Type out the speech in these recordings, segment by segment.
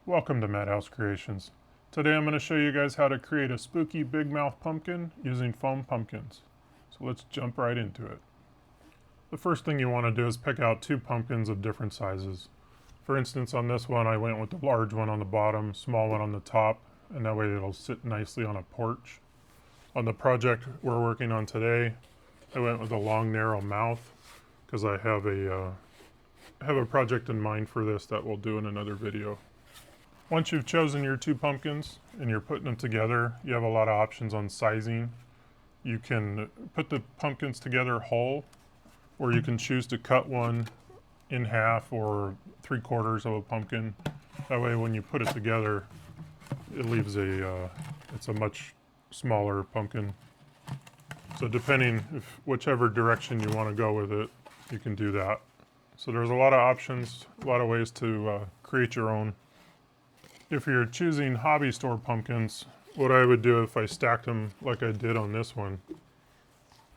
Welcome to Madhouse Creations. Today I'm going to show you guys how to create a spooky big mouth pumpkin using foam pumpkins. So let's jump right into it. The first thing you want to do is pick out two pumpkins of different sizes. For instance, on this one I went with the large one on the bottom, small one on the top, and that way it'll sit nicely on a porch. On the project we're working on today, I went with a long narrow mouth because I have a project in mind for this that we'll do in another video. Once you've chosen your two pumpkins and you're putting them together, you have a lot of options on sizing. You can put the pumpkins together whole, or you can choose to cut one in half or 3/4 of a pumpkin. That way when you put it together, it leaves it's a much smaller pumpkin. So depending whichever direction you want to go with it, you can do that. So there's a lot of options, a lot of ways to create your own. If you're choosing hobby store pumpkins, what I would do if I stacked them like I did on this one,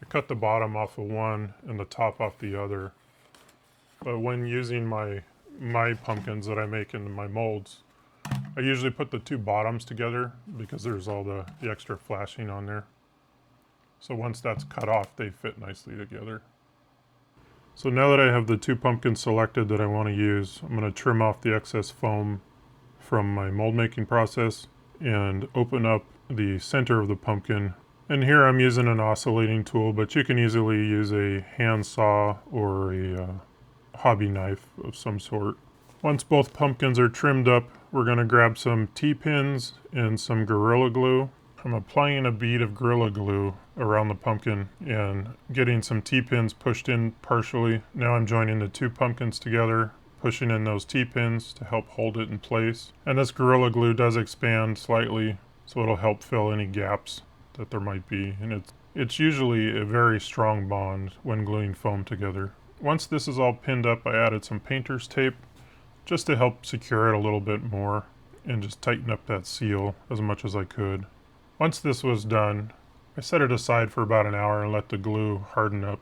I cut the bottom off of one and the top off the other. But when using my pumpkins that I make in my molds, I usually put the two bottoms together because there's all the extra flashing on there. So once that's cut off, they fit nicely together. So now that I have the two pumpkins selected that I want to use, I'm going to trim off the excess foam from my mold making process and open up the center of the pumpkin. And here I'm using an oscillating tool, but you can easily use a hand saw or a hobby knife of some sort. Once both pumpkins are trimmed up, we're going to grab some T-pins and some Gorilla Glue. I'm applying a bead of Gorilla Glue around the pumpkin and getting some T-pins pushed in partially. Now I'm joining the two pumpkins together, pushing in those T-pins to help hold it in place. And this Gorilla Glue does expand slightly, so it'll help fill any gaps that there might be. And it's usually a very strong bond when gluing foam together. Once this is all pinned up, I added some painter's tape just to help secure it a little bit more and just tighten up that seal as much as I could. Once this was done, I set it aside for about an hour and let the glue harden up.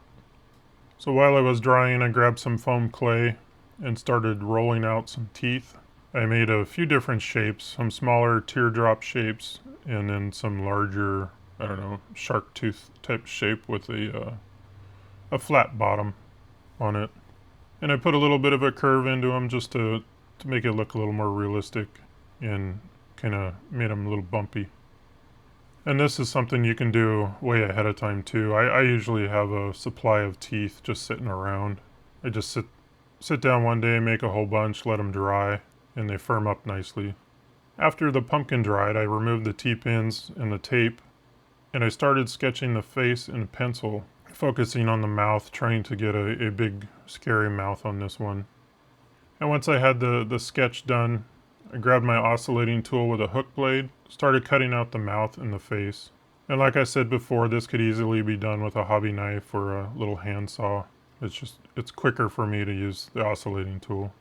So while I was drying, I grabbed some foam clay and started rolling out some teeth. I made a few different shapes, some smaller teardrop shapes, and then some larger, I don't know, shark tooth type shape with a flat bottom on it. And I put a little bit of a curve into them just to make it look a little more realistic and kind of made them a little bumpy. And this is something you can do way ahead of time too. I usually have a supply of teeth just sitting around. I just sit down one day, make a whole bunch, let them dry, and they firm up nicely. After the pumpkin dried, I removed the T-pins and the tape, and I started sketching the face in pencil, focusing on the mouth, trying to get a big, scary mouth on this one. And once I had the sketch done, I grabbed my oscillating tool with a hook blade, started cutting out the mouth and the face. And like I said before, this could easily be done with a hobby knife or a little hand saw. It's quicker for me to use the oscillating tool.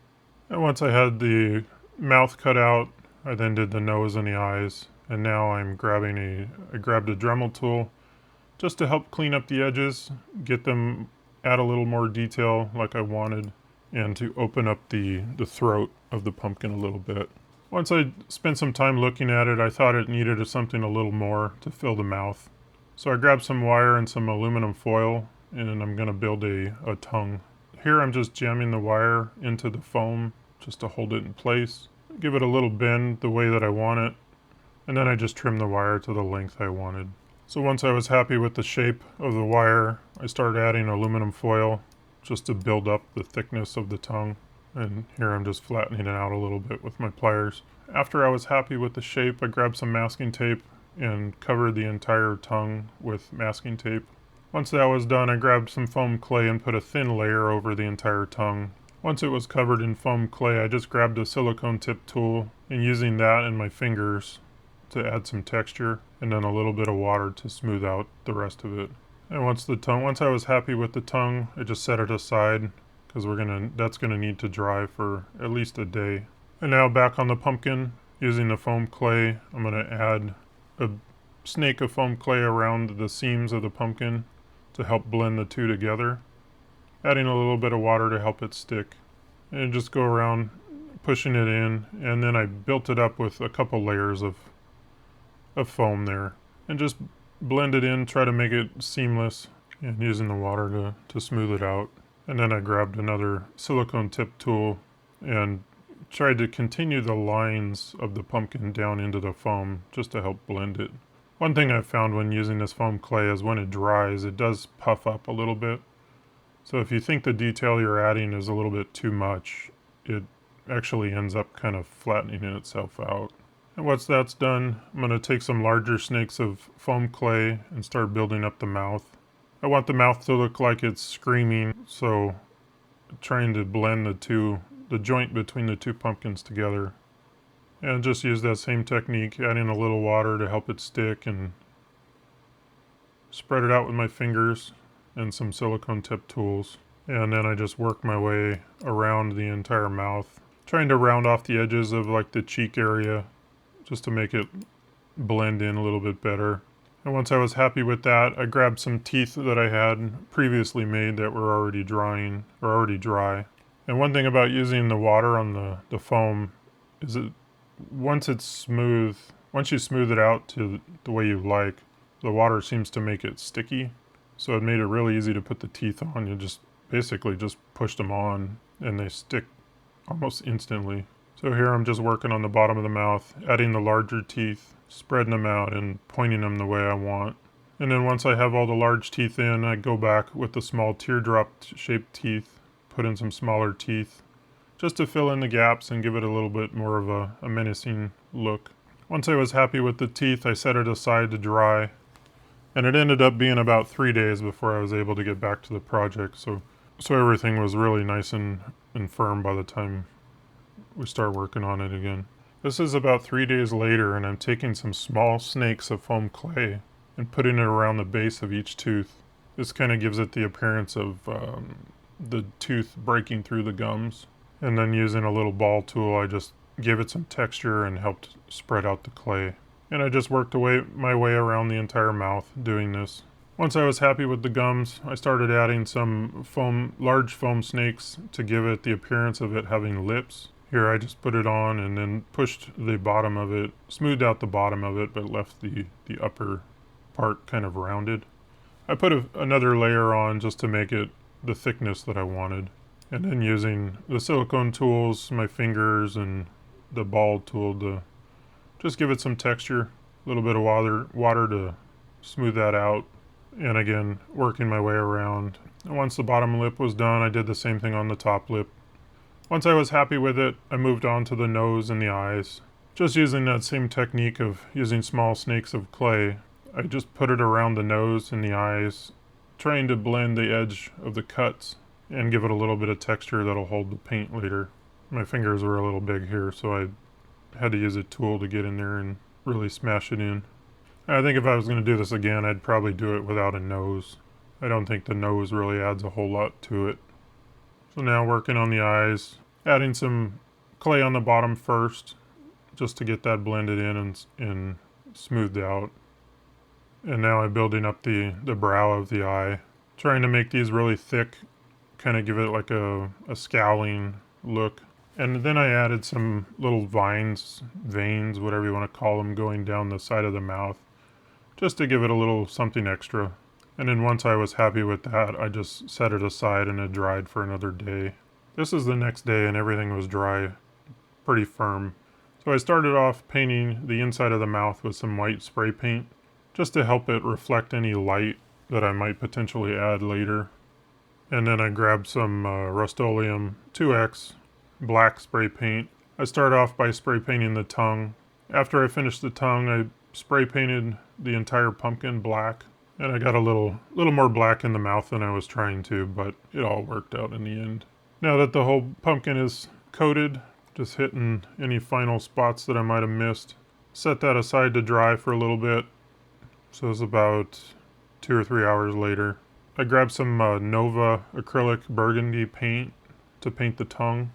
And once I had the mouth cut out, I then did the nose and the eyes. And now I grabbed a Dremel tool just to help clean up the edges, get them, add a little more detail like I wanted, and to open up the throat of the pumpkin a little bit. Once I spent some time looking at it, I thought it needed something a little more to fill the mouth. So I grabbed some wire and some aluminum foil, and I'm going to build a tongue. Here I'm just jamming the wire into the foam just to hold it in place. Give it a little bend the way that I want it, and then I just trim the wire to the length I wanted. So once I was happy with the shape of the wire, I started adding aluminum foil just to build up the thickness of the tongue. And here I'm just flattening it out a little bit with my pliers. After I was happy with the shape, I grabbed some masking tape and covered the entire tongue with masking tape. Once that was done, I grabbed some foam clay and put a thin layer over the entire tongue. Once it was covered in foam clay, I just grabbed a silicone tip tool and using that and my fingers to add some texture and then a little bit of water to smooth out the rest of it. And once I was happy with the tongue, I just set it aside because that's gonna need to dry for at least a day. And now back on the pumpkin, using the foam clay, I'm gonna add a snake of foam clay around the seams of the pumpkin to help blend the two together, adding a little bit of water to help it stick. And just go around pushing it in, and then I built it up with a couple layers of foam there, and just blend it in, try to make it seamless, and using the water to smooth it out. And then I grabbed another silicone tip tool and tried to continue the lines of the pumpkin down into the foam just to help blend it. One thing I've found when using this foam clay is when it dries, it does puff up a little bit. So if you think the detail you're adding is a little bit too much, it actually ends up kind of flattening itself out. And once that's done, I'm going to take some larger snakes of foam clay and start building up the mouth. I want the mouth to look like it's screaming, so trying to blend the joint between the two pumpkins together. And just use that same technique, adding a little water to help it stick, and spread it out with my fingers and some silicone tip tools. And then I just work my way around the entire mouth, trying to round off the edges of like the cheek area just to make it blend in a little bit better. And once I was happy with that, I grabbed some teeth that I had previously made that were already drying or already dry. And one thing about using the water on the foam is that once you smooth it out to the way you like, the water seems to make it sticky. So it made it really easy to put the teeth on. You just basically just pushed them on and they stick almost instantly. So here I'm just working on the bottom of the mouth, adding the larger teeth, spreading them out and pointing them the way I want. And then once I have all the large teeth in, I go back with the small teardrop shaped teeth, put in some smaller teeth, just to fill in the gaps and give it a little bit more of a menacing look. Once I was happy with the teeth, I set it aside to dry. And it ended up being about 3 days before I was able to get back to the project. So everything was really nice and firm by the time we start working on it again. This is about 3 days later, and I'm taking some small snakes of foam clay and putting it around the base of each tooth. This kind of gives it the appearance of the tooth breaking through the gums. And then using a little ball tool, I just gave it some texture and helped spread out the clay. And I just worked my way around the entire mouth doing this. Once I was happy with the gums, I started adding some large foam snakes to give it the appearance of it having lips. Here I just put it on and then pushed the bottom of it, smoothed out the bottom of it, but left the upper part kind of rounded. I put another layer on just to make it the thickness that I wanted. And then using the silicone tools, my fingers, and the ball tool to just give it some texture, a little bit of water to smooth that out. And again, working my way around. And once the bottom lip was done, I did the same thing on the top lip. Once I was happy with it, I moved on to the nose and the eyes. Just using that same technique of using small snakes of clay, I just put it around the nose and the eyes, trying to blend the edge of the cuts and give it a little bit of texture that'll hold the paint later. My fingers were a little big here, so I had to use a tool to get in there and really smash it in. I think if I was going to do this again, I'd probably do it without a nose. I don't think the nose really adds a whole lot to it. So now working on the eyes, adding some clay on the bottom first, just to get that blended in and smoothed out. And now I'm building up the brow of the eye, trying to make these really thick, kind of give it like a scowling look. And then I added some little veins, whatever you want to call them, going down the side of the mouth, just to give it a little something extra. And then once I was happy with that, I just set it aside and it dried for another day. This is the next day and everything was dry, pretty firm. So I started off painting the inside of the mouth with some white spray paint, just to help it reflect any light that I might potentially add later. And then I grabbed some Rust-Oleum 2X black spray paint. I started off by spray painting the tongue. After I finished the tongue, I spray painted the entire pumpkin black. And I got a little more black in the mouth than I was trying to, but it all worked out in the end. Now that the whole pumpkin is coated, just hitting any final spots that I might have missed. Set that aside to dry for a little bit. So it's about 2 or 3 hours later. I grabbed some Nova acrylic burgundy paint to paint the tongue.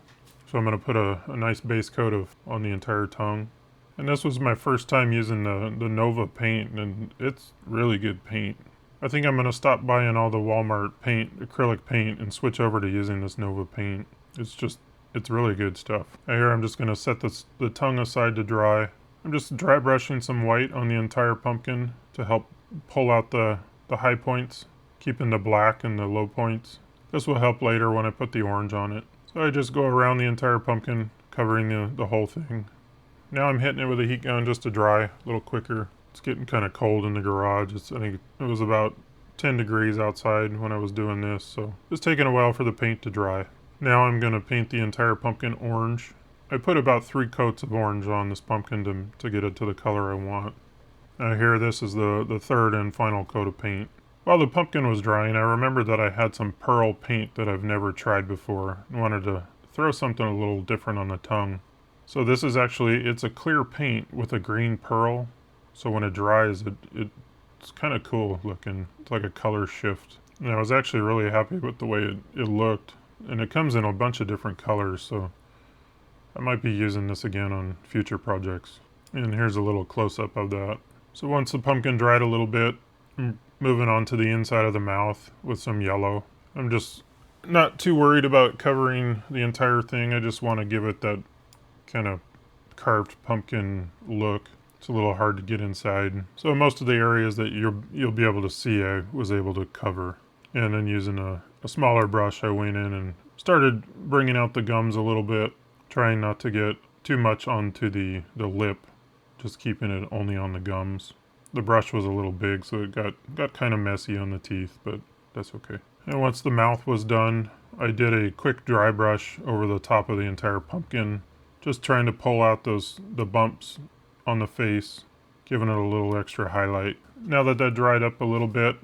So I'm going to put a nice base coat on the entire tongue. And this was my first time using the Nova paint, and it's really good paint. I think I'm going to stop buying all the Walmart acrylic paint, and switch over to using this Nova paint. It's just it's really good stuff. Now here I'm just going to set the tongue aside to dry. I'm just dry brushing some white on the entire pumpkin to help pull out the high points, keeping the black and the low points. This will help later when I put the orange on it. So I just go around the entire pumpkin, covering the whole thing. Now I'm hitting it with a heat gun just to dry a little quicker. It's getting kind of cold in the garage. I think it was about 10 degrees outside when I was doing this, so it's taking a while for the paint to dry. Now I'm going to paint the entire pumpkin orange. I put about 3 coats of orange on this pumpkin to get it to the color I want. Now here, this is the third and final coat of paint. While the pumpkin was drying, I remembered that I had some pearl paint that I've never tried before. I wanted to throw something a little different on the tongue. So this is actually, it's a clear paint with a green pearl. So when it dries, it's kind of cool looking. It's like a color shift. And I was actually really happy with the way it looked. And it comes in a bunch of different colors, so I might be using this again on future projects. And here's a little close-up of that. So once the pumpkin dried a little bit, I'm moving on to the inside of the mouth with some yellow. I'm just not too worried about covering the entire thing. I just want to give it that kind of carved pumpkin look. It's a little hard to get inside. So most of the areas that you'll be able to see, I was able to cover. And then using a smaller brush, I went in and started bringing out the gums a little bit, trying not to get too much onto the lip, just keeping it only on the gums. The brush was a little big, so it got kind of messy on the teeth, but that's okay. And once the mouth was done, I did a quick dry brush over the top of the entire pumpkin, just trying to pull out the bumps on the face, giving it a little extra highlight. Now that dried up a little bit,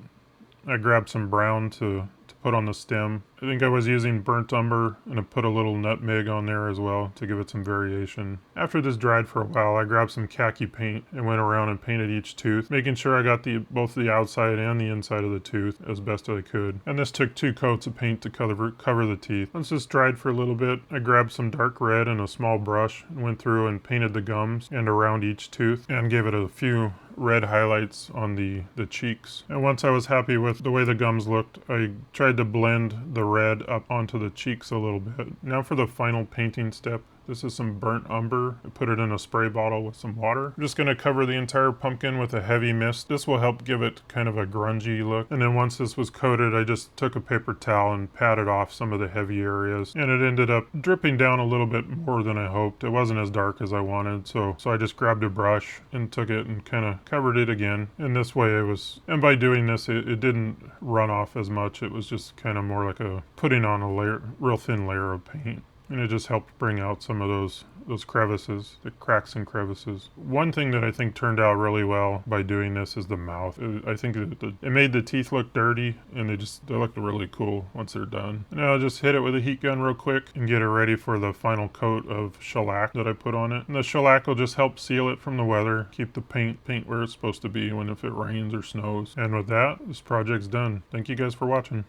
I grabbed some brown to put on the stem. I think I was using burnt umber, and I put a little nutmeg on there as well to give it some variation. After this dried for a while, I grabbed some khaki paint and went around and painted each tooth, making sure I got both the outside and the inside of the tooth as best I could. And this took 2 coats of paint to cover the teeth. Once this dried for a little bit, I grabbed some dark red and a small brush and went through and painted the gums and around each tooth and gave it a few red highlights on the cheeks. And once I was happy with the way the gums looked, I tried to blend the red up onto the cheeks a little bit. Now for the final painting step. This is some burnt umber. I put it in a spray bottle with some water. I'm just going to cover the entire pumpkin with a heavy mist. This will help give it kind of a grungy look. And then once this was coated, I just took a paper towel and patted off some of the heavy areas. And it ended up dripping down a little bit more than I hoped. It wasn't as dark as I wanted, so I just grabbed a brush and took it and kind of covered it again. And this way and by doing this, it didn't run off as much. It was just kind of more like putting on a real thin layer of paint. And it just helped bring out some of those crevices, the cracks and crevices. One thing that I think turned out really well by doing this is the mouth. I think it made the teeth look dirty, and they looked really cool once they're done. Now I'll just hit it with a heat gun real quick and get it ready for the final coat of shellac that I put on it. And the shellac will just help seal it from the weather, keep the paint where it's supposed to be if it rains or snows. And with that, this project's done. Thank you guys for watching.